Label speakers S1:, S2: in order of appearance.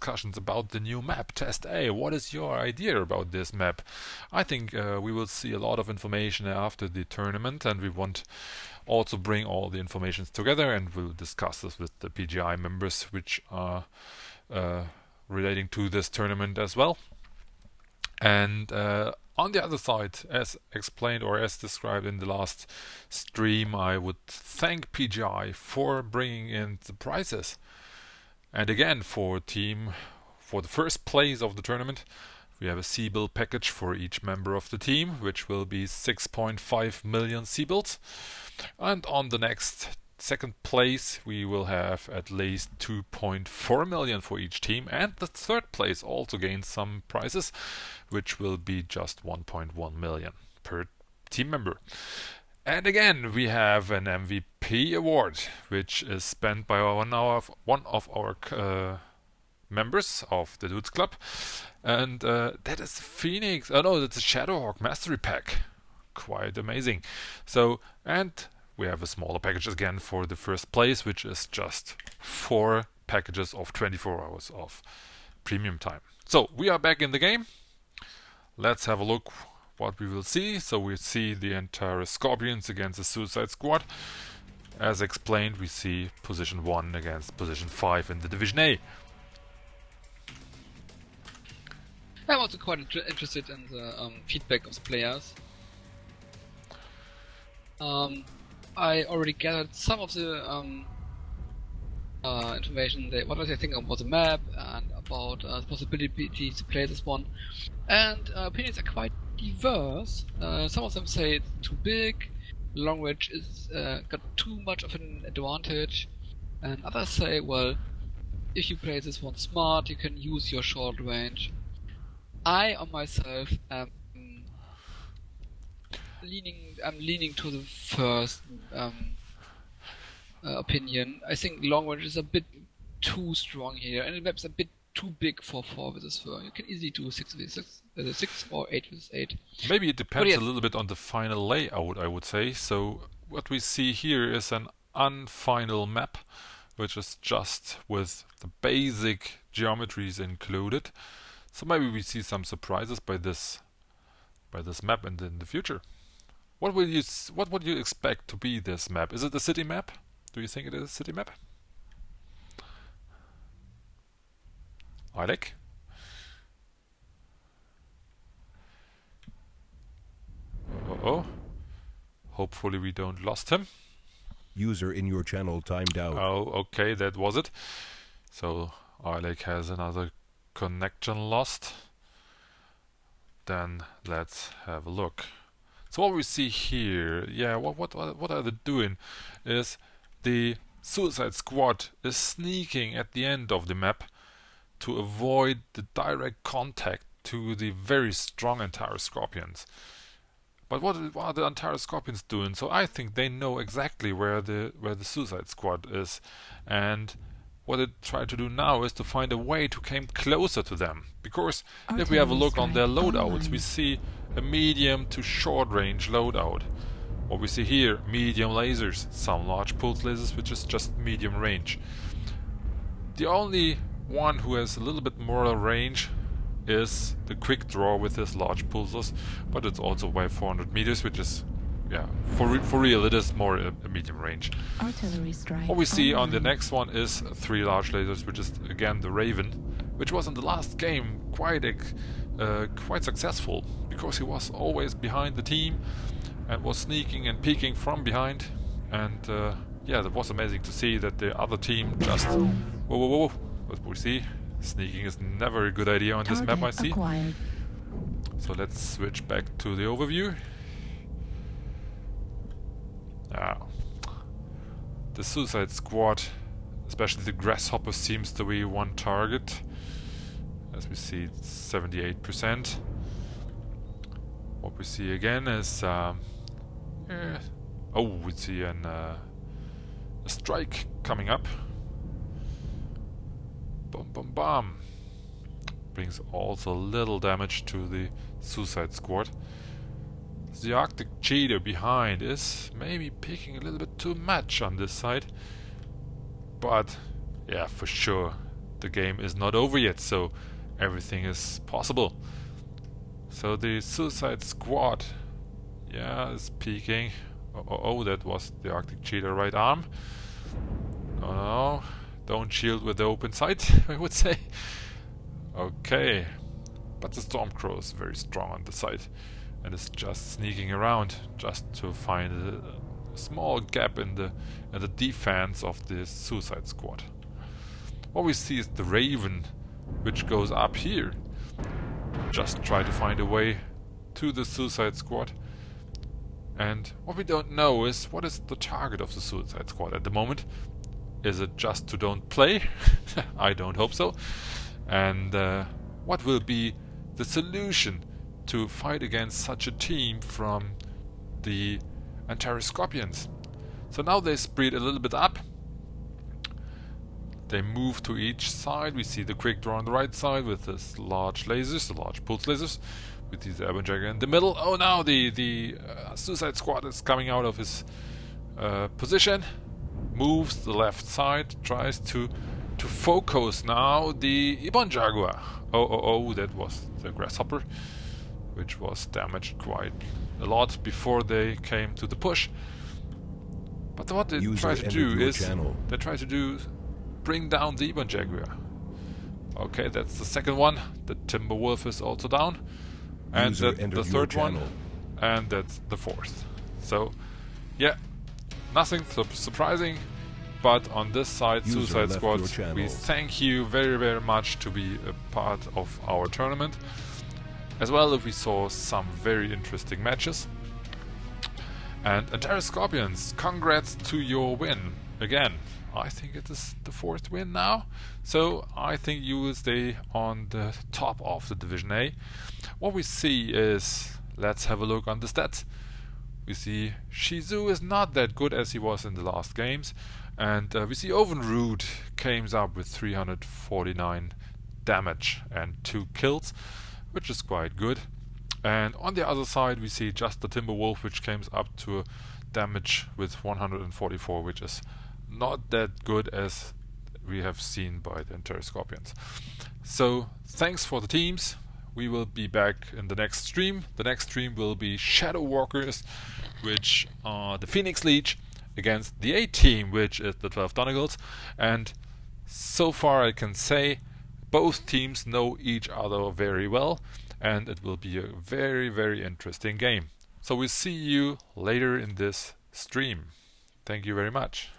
S1: discussions about the new map, Test A. What is your idea about this map? I think we will see a lot of information after the tournament, and we want also bring all the information together, and we'll discuss this with the PGI members which are relating to this tournament as well. And on the other side, as explained or as described in the last stream, I would thank PGI for bringing in the prizes. And again, for the first place of the tournament, we have a C-bill package for each member of the team, which will be 6.5 million C-bills. And on the next second place, we will have at least 2.4 million for each team, and the third place also gains some prizes, which will be just 1.1 million per team member. And again, we have an MVP award, which is spent by one of our members of the DudesClub, and that is Phoenix. Oh no, that's a Shadowhawk Mastery Pack. Quite amazing. So, and we have a smaller package again for the first place, which is just 4 packages of 24 hours of premium time. So we are back in the game. Let's have a look what we will see. So we see the Antares Scorpions against the Suicide Squad. As explained, we see position 1 against position 5 in the Division A.
S2: I'm also quite interested in the feedback of the players. I already gathered some of the information, what they think about the map and about the possibility to play this one. And opinions are quite diverse. Some of them say it's too big, long range is got too much of an advantage, and others say, well, if you play this one smart, you can use your short range. I, on myself, am leaning to the first opinion. I think long range is a bit too strong here, and the map's a bit too big for 4 vs 4. You can easily do 6 vs 6 or 8 vs 8.
S1: Maybe it depends a little bit on the final layout, I would say. So what we see here is an unfinal map, which is just with the basic geometries included. So maybe we see some surprises by this map in the future. What would you expect to be this map? Is it a city map? Do you think it is a city map? Alec? Uh-oh. Hopefully we don't lost him.
S3: User in your channel timed out.
S1: Oh, okay, that was it. So Alec has another connection lost. Then let's have a look. So what we see here, yeah, what are they doing? Is the Suicide Squad is sneaking at the end of the map to avoid the direct contact to the very strong Antares Scorpions. But what are the Antares Scorpions doing? So I think they know exactly where the Suicide Squad is, and what they try to do now is to find a way to come closer to them. Because if we have a look on their loadouts, we see a medium to short range loadout. What we see here, medium lasers, some large pulse lasers, which is just medium range. The only one who has a little bit more range is the quick draw with his large pulsers, but it's also by 400 meters, which is, yeah, for real, it is more a medium range.
S4: Artillery strike.
S1: What we see on the next one is 3 large lasers, which is again the Raven, which was in the last game quite successful, because he was always behind the team and was sneaking and peeking from behind, and yeah, that was amazing to see that the other team just whoa. What we see, sneaking is never a good idea on this map, I see.
S4: Acquired.
S1: So let's switch back to the overview. The Suicide Squad, especially the Grasshopper, seems to be one target. As we see, it's 78%. What we see again is we see a strike coming up. Bum bum bum. Brings also little damage to the Suicide Squad. The Arctic Cheetah behind is maybe picking a little bit too much on this side. But yeah, for sure, the game is not over yet, so everything is possible. So the Suicide Squad, yeah, is peeking. Oh, that was the Arctic Cheetah right arm. No, don't shield with the open sight, I would say. Okay, but the Stormcrow is very strong on the side and is just sneaking around just to find a small gap in the defense of the Suicide Squad. What we see is the Raven, which goes up here. Just try to find a way to the Suicide Squad. And what we don't know is what is the target of the Suicide Squad at the moment. Is it just to don't play? I don't hope so. And what will be the solution to fight against such a team from the Antares Scorpions? So now they spread a little bit up. They move to each side. We see the quick draw on the right side with this large lasers, the large pulse lasers, with these airborne Jagger in the middle. Oh, now the Suicide Squad is coming out of his position, moves to the left side, tries to focus now the Ebon Jaguar. Oh, that was the Grasshopper, which was damaged quite a lot before they came to the push. But what they try to do is bring down the Ebon Jaguar. Okay, that's the second one. The Timberwolf is also down. And that's the third one. And that's the fourth. So, yeah, nothing surprising. But on this side, Suicide Squad, we thank you very, very much to be a part of our tournament. As well as we saw some very interesting matches. And Antares Scorpions, congrats to your win. Again, I think it is the fourth win now. So I think you will stay on the top of the Division A. What we see is, let's have a look on the stats. We see Shizu is not that good as he was in the last games. And we see Ovenrood came up with 349 damage and 2 kills, which is quite good. And on the other side we see just the Timberwolf, which came up to a damage with 144, which is not that good as we have seen by the Antares Scorpions. So thanks for the teams. We will be back in the next stream. The next stream will be Shadow Walkers, which are the Phoenix Leech, against the A team, which is the 12 Donagles. And so far I can say both teams know each other very well, and it will be a very, very interesting game. So we'll see you later in this stream. Thank you very much.